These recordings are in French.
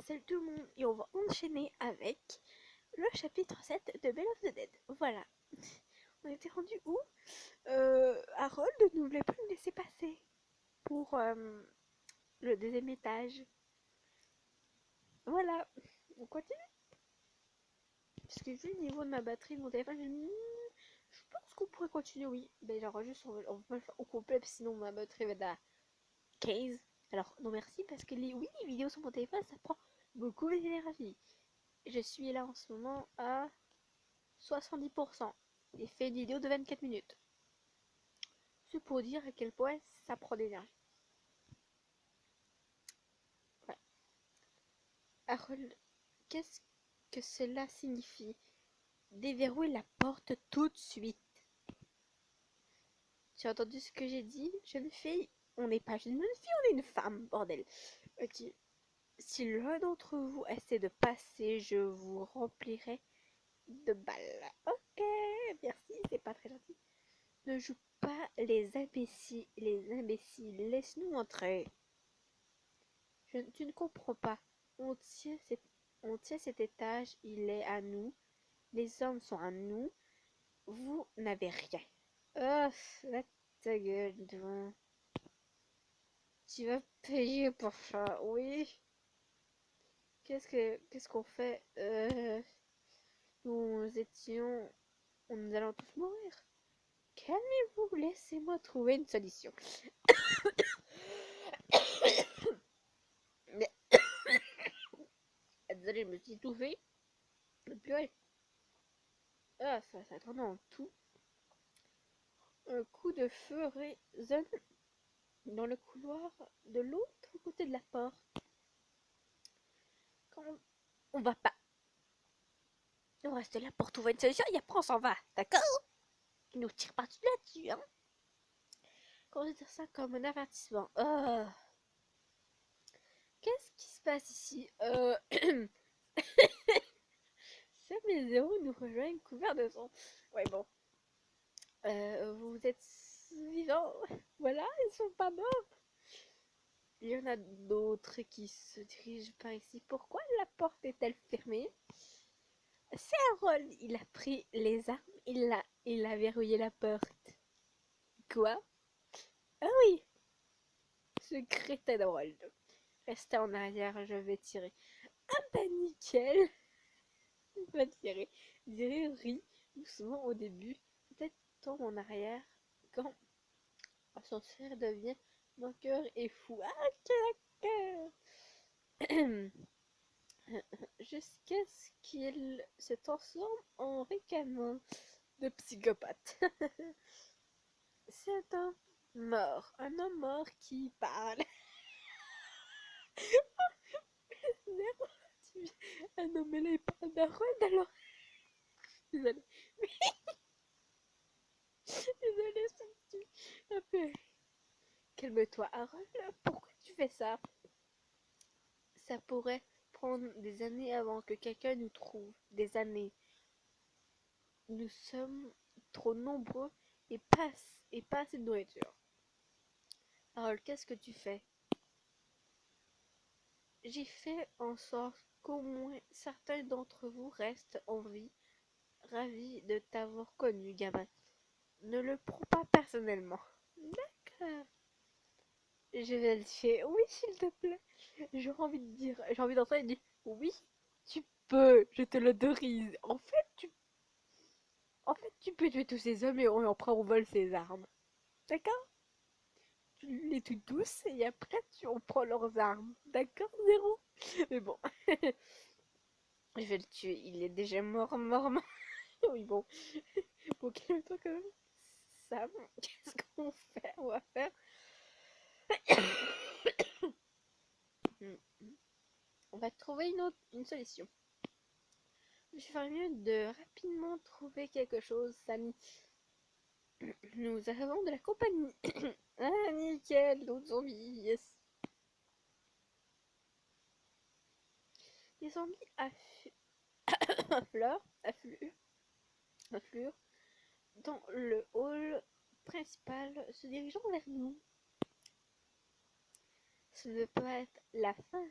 salut tout le monde et on va enchaîner avec le chapitre 7 de Bell of the Dead. Voilà. On était rendu où Harold ne voulait plus nous laisser passer pour le deuxième étage. Voilà. On continue. Parce que vu le niveau de ma batterie de mon téléphone, je pense qu'on pourrait continuer, oui. Ben j'enregistre, on peut le faire au complet, sinon ma batterie va être à 15. Alors non merci, parce que les vidéos sur mon téléphone, ça prend beaucoup d'énergie. Je suis là en ce moment à 70% et fait une vidéo de 24 minutes. C'est pour dire à quel point ça prend d'énergie. Ouais. Harold, qu'est-ce que cela signifie? Déverrouiller la porte tout de suite. Tu as entendu ce que j'ai dit? Jeune fille, on n'est pas une jeune fille, on est une femme, bordel. Ok. Si l'un d'entre vous essaie de passer, je vous remplirai de balles. Ok, merci, c'est pas très gentil. Ne joue pas les imbéciles, laisse-nous entrer. Tu ne comprends pas. On tient cet étage, il est à nous. Les hommes sont à nous. Vous n'avez rien. Oh, la ta gueule, toi. Tu vas payer pour ça, oui. Qu'est-ce qu'on fait? Nous étions, nous allons tous mourir. Calmez-vous, laissez-moi trouver une solution. Désolée, je me suis étouffée. Purée. Ah, ça tourne en tout. Un coup de feu résonne dans le couloir de l'autre côté de la porte. Quand on va pas. On reste là pour trouver une solution et après on s'en va, d'accord? Ils nous tirent pas là-dessus, hein? Considère ça comme un avertissement. Qu'est-ce qui se passe ici? Sam et Zéro nous rejoignent couverts de sang. Ouais, bon. Vous êtes vivants. Voilà, ils sont pas morts. Il y en a d'autres qui se dirigent par ici. Pourquoi la porte est-elle fermée? C'est Harold. Il a pris les armes. Il a verrouillé la porte. Quoi? Ah oui, ce crétin d'Harold. Restez en arrière, je vais tirer. Ah bah nickel. Il va tirer. Zéro rit doucement au début. Peut-être tombe en arrière quand son frère devient moqueur et fou. Ah, quel jusqu'à ce qu'il se transforme en ricanement de psychopathe. C'est un homme mort qui parle. Ah non, mais là il parle d'Harold alors. Désolé. Désolé, ça me tue un peu. Calme-toi, Harold. Pourquoi tu fais ça? Ça pourrait prendre des années avant que quelqu'un nous trouve. Des années. Nous sommes trop nombreux et pas assez de nourriture. Harold, qu'est-ce que tu fais? J'ai fait en sorte qu'au moins certains d'entre vous restent en vie. Ravi de t'avoir connu, gamin. Ne le prends pas personnellement. D'accord. Je vais le faire. Oui, s'il te plaît. J'ai envie d'entrer et dire oui, tu peux, je te l'autorise. En fait, tu peux tuer tous ces hommes et on vole ses armes. D'accord? Tu les tues tous et après on prend leurs armes. D'accord, Zéro? Mais bon, je vais le tuer. Il est déjà mort. Oui, bon. Bon, calme-toi quand même. Sam, qu'est-ce qu'on fait? On va faire. On va trouver une solution. Je ferais mieux de rapidement trouver quelque chose, Samy. Nous avons de la compagnie. Ah, nickel, d'autres zombies, yes. Les zombies affluent dans le hall principal, se dirigeant vers nous. Ce ne peut pas être la fin.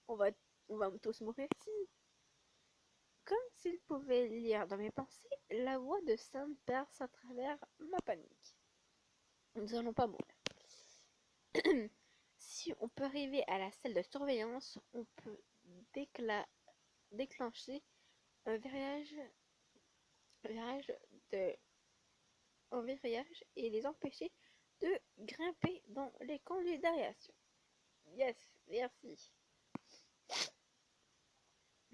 On va On va tous mourir ici. Comme s'il pouvait lire dans mes pensées, la voix de Sam perce à travers ma panique. Nous allons pas mourir. Si on peut arriver à la salle de surveillance, on peut déclencher un virage de un verrouillage et les empêcher de grimper dans les conduits d'aération. Yes, merci.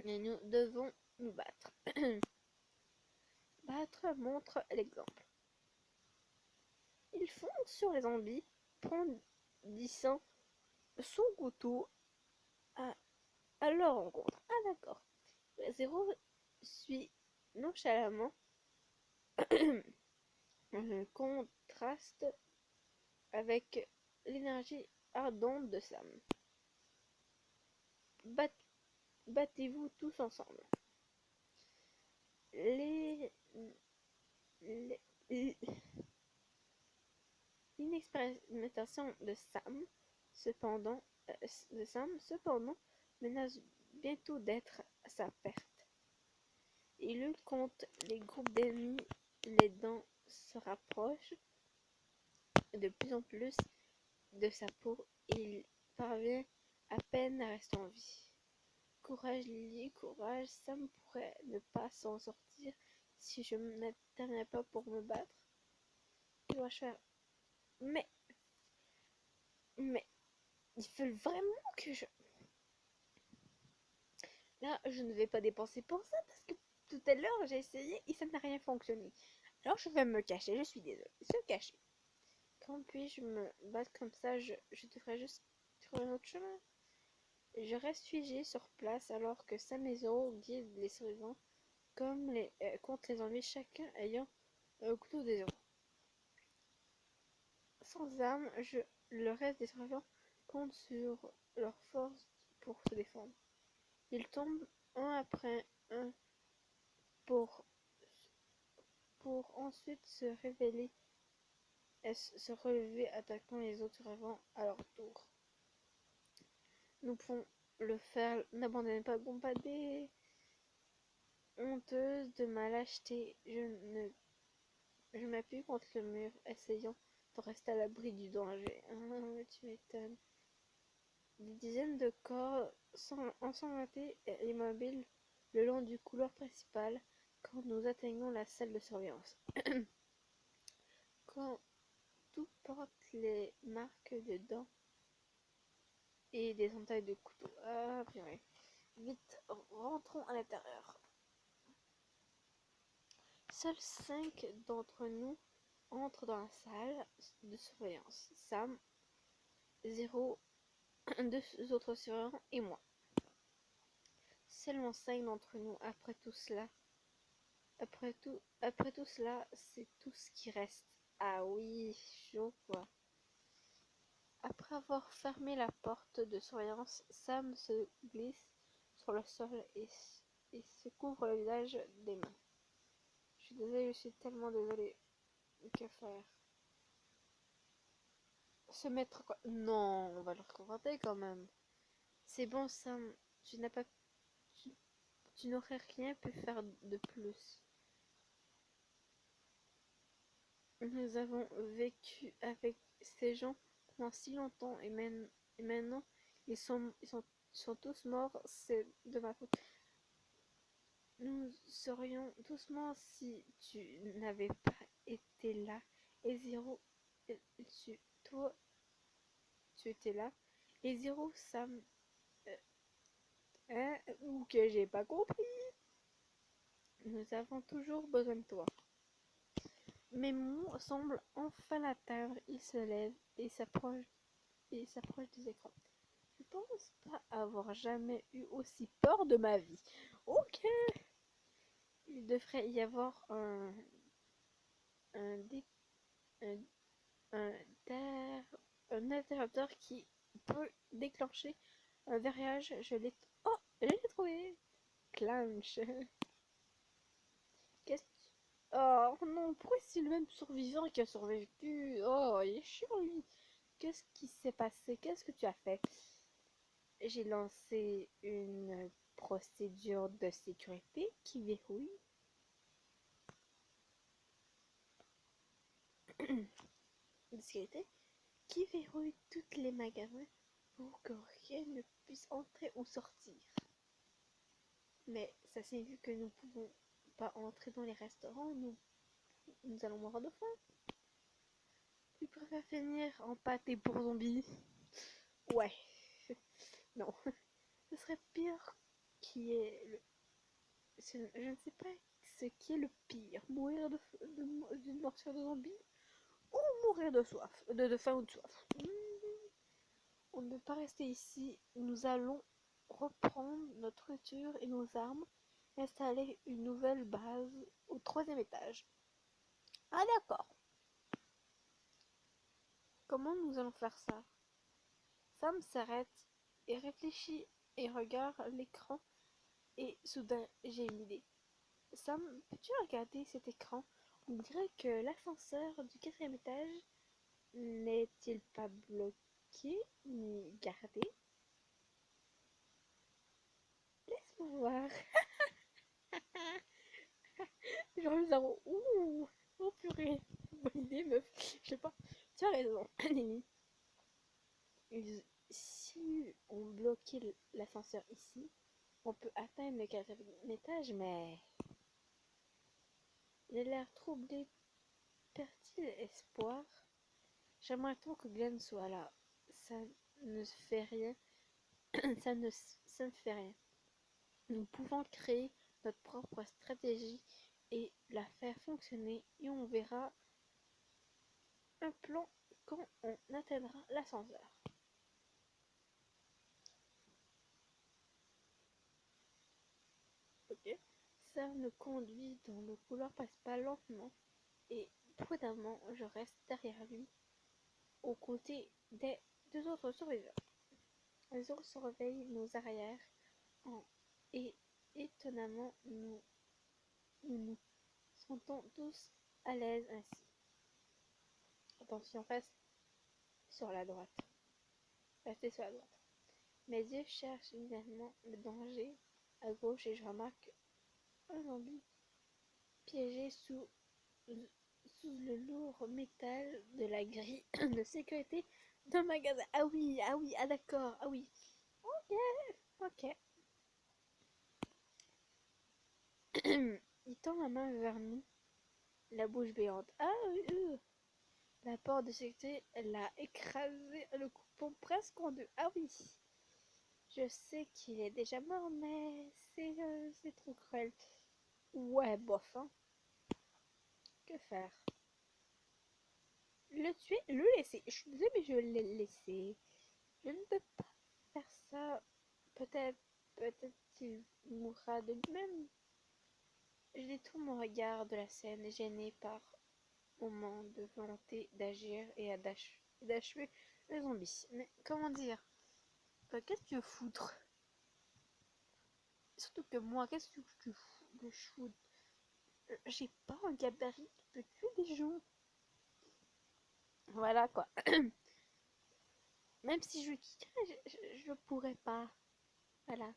Mais nous devons nous battre. Battre montre l'exemple. Il fonce sur les zombies, brandissant son couteau à leur rencontre. Ah d'accord. Zéro suit nonchalamment un contraste avec l'énergie ardente de Sam. Battez-vous tous ensemble. L'inexpérimentation de Sam, cependant, menace bientôt d'être sa perte. Il lutte contre les groupes d'ennemis, les dents se rapprochent de plus en plus de sa peau et il parvient à peine à rester en vie. Courage Lily, courage, Sam pourrait ne pas s'en sortir si je n'interviens pas pour me battre. Que dois-je faire? Mais, ils veulent vraiment que je... Là, je ne vais pas dépenser pour ça parce que tout à l'heure, j'ai essayé et ça n'a rien fonctionné. Alors, je vais me cacher, je suis désolée. Se cacher. Quand puis-je me battre comme ça? Je devrais juste trouver un autre chemin. Je reste figé sur place alors que Sam et Zoro guident les survivants contre les zombies, chacun ayant un couteau des zombies. Sans armes, le reste des survivants compte sur leur force pour se défendre. Ils tombent un après un pour, pour ensuite se relever, attaquant les autres survivants à leur tour. Nous pouvons le faire, n'abandonnez pas Bombadé. Honteuse de ma lâcheté, je m'appuie contre le mur, essayant de rester à l'abri du danger. Ah, tu m'étonnes. Des dizaines de corps ensanglantés et immobiles le long du couloir principal quand nous atteignons la salle de surveillance. Quand tout porte les marques de dents et des entailles de couteau. Ah, purée. Vite, rentrons à l'intérieur. Seuls 5 d'entre nous entrent dans la salle de surveillance. Sam, Zéro, 2 autres surveillants et moi. Seulement 5 d'entre nous. Après tout cela, c'est tout ce qui reste. Ah oui, chaud quoi. Après avoir fermé la porte de surveillance, Sam se glisse sur le sol et se couvre le visage des mains. Je suis désolée, je suis tellement désolée. Que faire? Se mettre quoi? Non, on va le recommander quand même. C'est bon, Sam, tu n'as pas... Tu, tu n'aurais rien pu faire de plus. Nous avons vécu avec ces gens pendant si longtemps et maintenant ils sont tous morts, c'est de ma faute. Nous serions tous morts si tu n'avais pas été là. Et Zéro, toi, tu étais là. Et Zéro, Sam, hein, ou que j'ai pas compris. Nous avons toujours besoin de toi. Memon semble enfin l'atteindre. Il se lève et s'approche des écrans. Je pense pas avoir jamais eu aussi peur de ma vie. Ok. Il devrait y avoir un, dé- un, un, un interrupteur qui peut déclencher un verrouillage. Oh, je l'ai trouvé. Clanche. Qu'est-ce Oh non, pourquoi c'est le même survivant qui a survécu? Oh, il est chiant lui. Qu'est-ce qui s'est passé? Qu'est-ce que tu as fait? j'ai lancé une procédure de sécurité qui verrouille de sécurité qui verrouille tous les magasins pour que rien ne puisse entrer ou sortir. Mais ça signifie que nous ne pouvons pas entrer dans les restaurants, nous allons mourir de faim. Tu préfères finir en pâté pour zombies? Ouais. Non. Ce serait pire qui est le... Je ne sais pas ce qui est le pire. Mourir d'une morsure de zombie ou mourir de soif. De faim ou de soif. On ne peut pas rester ici. Nous allons reprendre notre voiture et nos armes et installer une nouvelle base au 3e étage. Ah d'accord. Comment nous allons faire ça? Sam s'arrête et réfléchit et regarde l'écran et soudain j'ai une idée. Sam, peux-tu regarder cet écran? On dirait que l'ascenseur du 4e étage n'est-il pas bloqué ni gardé? Laisse-moi voir. Genre le zéro. Ouh, oh purée. Bonne idée, meuf. Je sais pas. Tu as raison, Nini. Si on bloquait l'ascenseur ici, on peut atteindre le 4e étage, mais il a l'air troublé. Perd-il espoir? J'aimerais tant que Glenn soit là. Ça ne fait rien. ça ne fait rien. Nous pouvons créer notre propre stratégie et la faire fonctionner et on verra un plan quand on atteindra l'ascenseur. Ok. Sam nous conduit dans le couloir principal lentement et prudemment je reste derrière lui aux côtés des 2 autres survivants. Les autres surveillent nos arrières en... et étonnamment nous sentons tous à l'aise ainsi. Attention, reste sur la droite. Restez sur la droite. Mes yeux cherchent évidemment le danger à gauche et je remarque un zombie piégé sous le lourd métal de la grille de sécurité d'un magasin. Ah oui, ah d'accord, ah oui. Ok, ok. Il tend la main vers nous, la bouche béante. Ah oui, la porte de sécurité l'a écrasé, le coupant presque en deux. Ah oui. Je sais qu'il est déjà mort, mais c'est trop cruel. Ouais, bof, hein. Que faire? Le tuer, le laisser. Je suis désolée, mais je l'ai laissé. Je ne peux pas faire ça. Peut-être qu'il mourra de lui-même. Je détourne mon regard de la scène, gêné par moment de volonté d'agir et d'achever le zombie. Mais comment dire? Qu'est-ce que tu veux foutre? Surtout que moi, qu'est-ce que tu fous? J'ai pas un gabarit qui peut tuer des gens. Voilà quoi. Même si je quitterais, je pourrais pas. Voilà.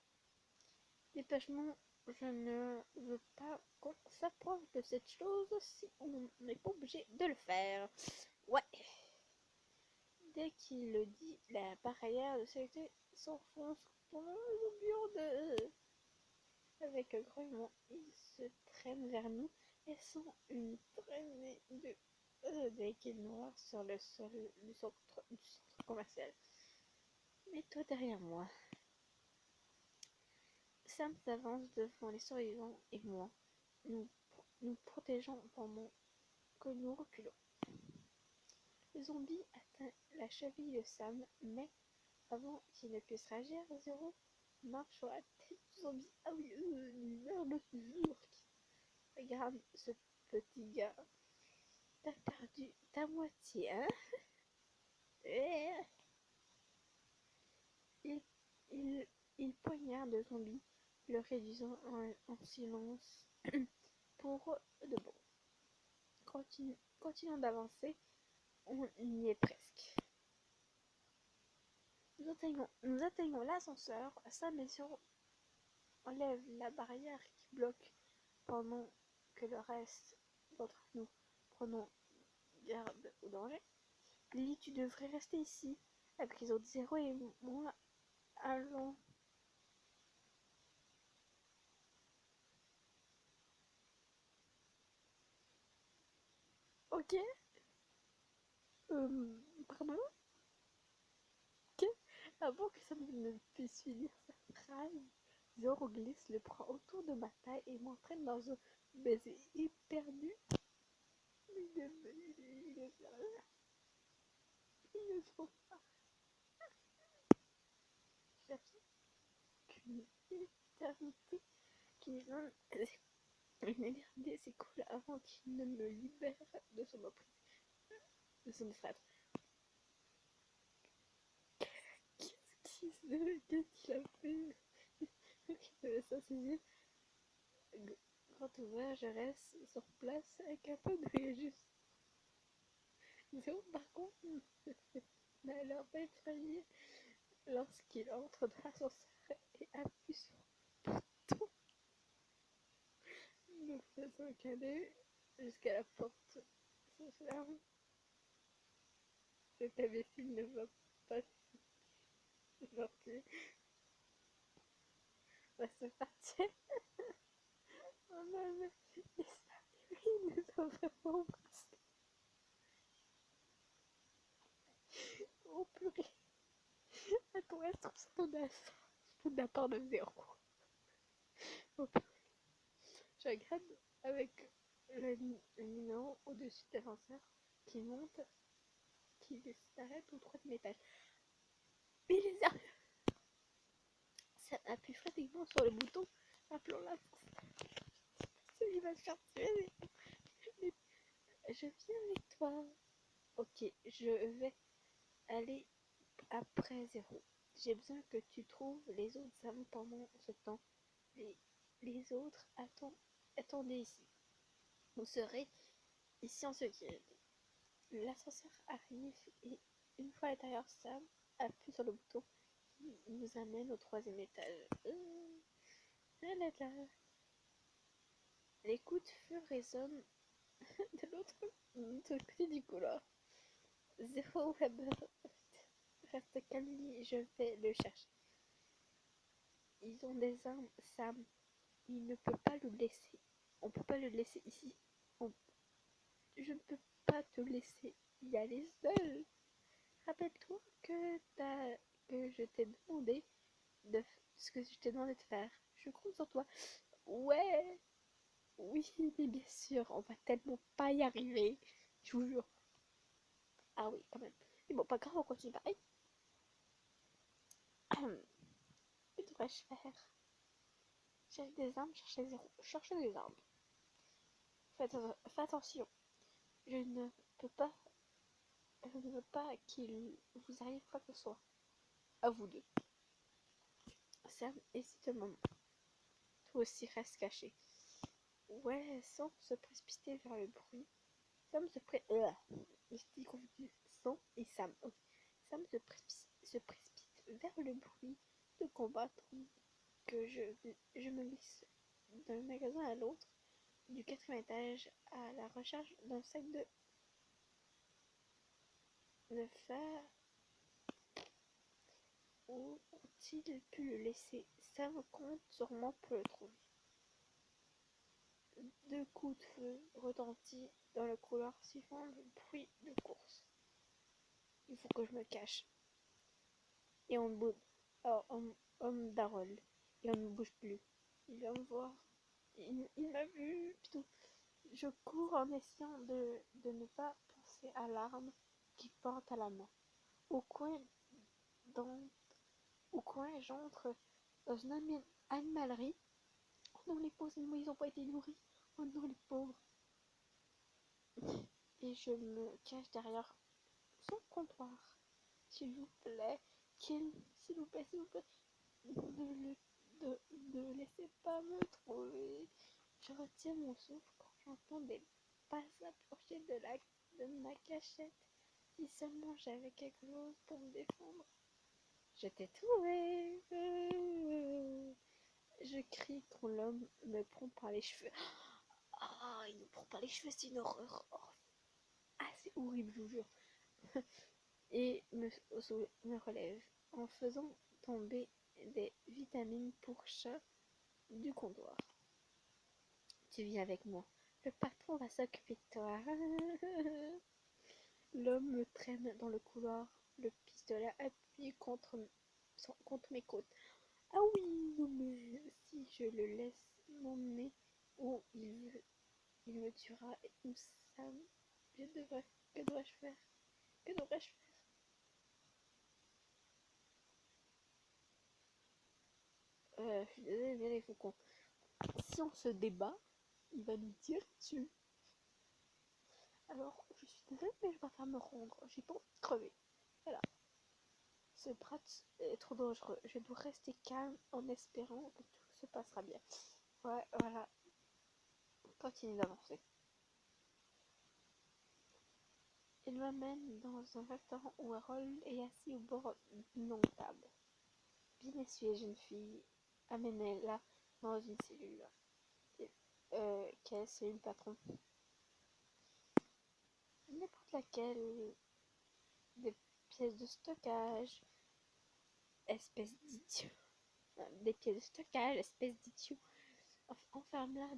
Dépêchement, je ne veux pas qu'on s'approche de cette chose si on n'est pas obligé de le faire. Ouais. Dès qu'il le dit, la barrière de sécurité s'enfonce dans le mur de... Avec un grognement, il se traîne vers nous et sent une traînée de liquide noir sur le sol du centre commercial. Mets-toi derrière moi. Sam s'avance devant les survivants et moi. Nous protégeons pendant que nous reculons. Le zombie atteint la cheville de Sam, mais avant qu'il ne puisse réagir, Zéro marche sur la tête du zombie. Ah oui, une merde toujours. Regarde ce petit gars. T'as perdu ta moitié, hein? Il, il, il poignarde le zombie, le réduisant en silence pour de bon. Continuons d'avancer, on y est presque. Nous atteignons l'ascenseur. Sam et Zéro enlèvent la barrière qui bloque pendant que le reste d'entre nous prenons garde au danger. Lily, tu devrais rester ici avec les autres. Zéro et moi allons. Ok. Pardon. Ok. Avant que ça ne puisse finir sa phrase, Zoro glisse le bras autour de ma taille et m'entraîne dans un baiser éperdu. Il est sérieux. Ils ne sont pas. Cherche qu'une éternité qui donne une éternité s'écoule avant qu'il ne me libère de son emprise, de son frère. Qu'est-ce qu'il a fait? Ça, c'est dit. Quand ouvert, je reste sur place incapable de réagir. Zéro, par contre, n'a alors pas effrayé lorsqu'il entre dans l'ascenseur et appuie sur le bouton, me faisant caler jusqu'à la porte. Son charme, cet imbécile ne va pas sortir. Va se partir. Oh non, mais il nous a vraiment embrassé. Oh purée. Attends, elle trouve ça audace de la part de Zéro. Oh purée. Je regarde avec le numéro au-dessus de l'ascenseur qui monte, qui s'arrête au troisième étage. Mais il est arrivé. Ça appuie frénétiquement sur le bouton, appelant la force. Il va se faire tuer. Je viens avec toi. Ok, je vais aller après Zéro. J'ai besoin que tu trouves les autres âmes pendant ce temps. Les autres, attendez ici. Vous serez ici en sécurité. L'ascenseur arrive et une fois à l'intérieur, Sam appuie sur le bouton qui nous amène au troisième étage. Les coups de feu résonnent de l'autre côté du couloir. Zéro Weber reste calme, je vais le chercher. Ils ont des armes, Sam. Il ne peut pas le laisser. On peut pas le laisser ici. Je ne peux pas te laisser y aller seul. Rappelle-toi que je t'ai demandé de ce que je t'ai demandé de faire. Je compte sur toi. Ouais, oui, mais bien sûr, on va tellement pas y arriver. Je vous jure. Ah oui, quand même. Mais bon, pas grave, on continue pareil. Que devrais-je faire? Chercher des armes, chercher Zéro. Chercher des armes. Faites attention. Je ne peux pas. Je ne veux pas qu'il vous arrive quoi que ce soit. À vous deux. Sam hésite un moment. Toi aussi reste caché. Ouais, sans se précipiter vers le bruit. Sam se Sam et Sam. Okay. Sam se précipite vers le bruit de combat que je me glisse d'un magasin à l'autre, du quatrième étage à la recherche d'un sac de fer. Où ont-ils pu le laisser? Sam compte sûrement pour le trouver. Deux coups de feu retentissent dans le couloir suivant le bruit de course. Il faut que je me cache. Et on bouge. Oh, homme d'Harold. Et on ne bouge plus. Il vient me voir. Il m'a vu. Putain. Je cours en essayant de ne pas penser à l'arme qu'il porte à la main. Au coin, dans, au coin, j'entre dans une animalerie. Oh non, les pauvres animaux, ils n'ont pas été nourris. Oh non, les pauvres. Et je me cache derrière son comptoir. S'il vous plaît, s'il vous plaît, s'il vous plaît, ne laissez pas me trouver. Je retiens mon souffle quand j'entends des pas approcher de ma cachette. Si seulement j'avais quelque chose pour me défendre. Je t'ai trouvé. Je crie quand l'homme me prend par les cheveux. Ah, il me prend par les cheveux, c'est une horreur. Oh, ah, c'est horrible, je vous jure. Et me relève en faisant tomber des vitamines pour chat du comptoir. Tu viens avec moi. Le patron va s'occuper de toi. L'homme me traîne dans le couloir, le pistolet appuyé contre mes côtes. Ah oui, non mais si je le laisse m'emmener où il veut, il me tuera. Et où ça, que dois-je faire? Que devrais-je faire? Je suis désolée, mais il faut qu'on... Si on se débat, il va nous tirer dessus. Alors, je suis désolée, mais je préfère me rendre. J'ai pas envie de crever. Voilà. Ce brat est trop dangereux. Je dois rester calme en espérant que tout se passera bien. Ouais, voilà. Continue d'avancer. Il m'amène dans un restaurant où Harold est assis au bord d'une longue table. Bien essuyée, jeune fille. Amenez-la dans une cellule. Quelle cellule, patron? N'importe laquelle. Des pièces de stockage. Espèce d'idiot. Des pièces de stockage, espèce d'idiot. Enferme-la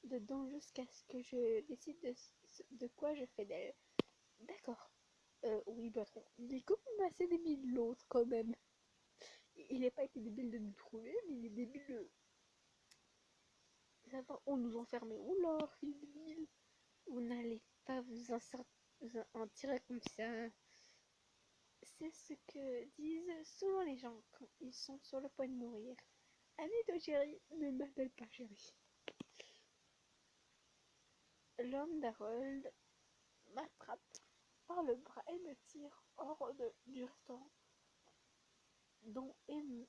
dedans jusqu'à ce que je décide de quoi je fais d'elle. D'accord. Oui, patron. Il est quand même assez débile, l'autre, quand même. Il n'est pas été débile de nous trouver, mais il est débile de... Ça va, on nous enfermer. Oula, il est débile. Vous n'allez pas vous en tirer comme ça. C'est ce que disent souvent les gens quand ils sont sur le point de mourir. Allez, toi, chérie, ne m'appelle pas chérie. L'homme d'Harold m'attrape par le bras et me tire hors du restaurant dans une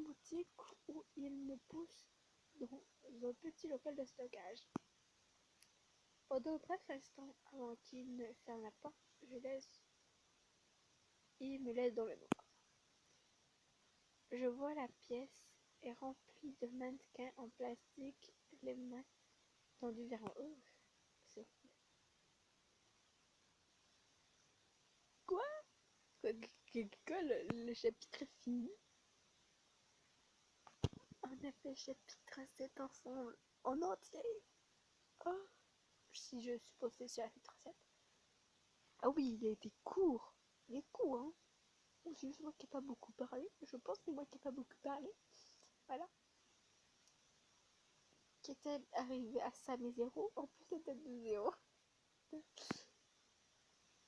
boutique où il me pousse dans un petit local de stockage. Pendant un bref instant avant qu'il ne ferme la porte, il me laisse dans le noir. Je vois la pièce est remplie de mannequins en plastique, les mains tendues vers en haut. C'est... Quoi? Le chapitre est fini? En effet, le chapitre cet ensemble en entier. Oh, si je suppose que c'est sur la chapitre 7. Ah oui, il a été court. Il est court, hein. Ou c'est juste moi qui n'ai pas beaucoup parlé. Je pense que c'est moi qui n'ai pas beaucoup parlé. Voilà. Qu'est-elle arrivée à ça mes zéros? En plus de tête de zéro.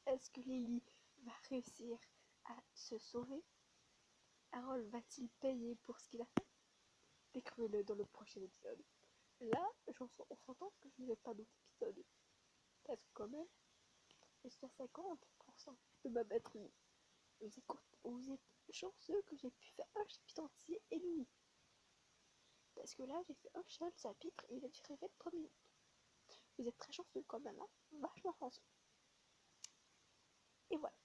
Est-ce que Lily va réussir à se sauver? Harold va-t-il payer pour ce qu'il a fait? Découvrez-le dans le prochain épisode. Là, on s'entend que je ne vais pas d'autres épisodes. Parce que quand même, je suis à 50% de ma batterie. Vous êtes chanceux que j'ai pu faire un chapitre entier et demi. Parce que là, j'ai fait un seul chapitre et il a duré 23 minutes. Vous êtes très chanceux quand même, hein. Vachement chanceux. Et voilà.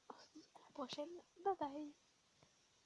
On se dit à la prochaine. Bye bye.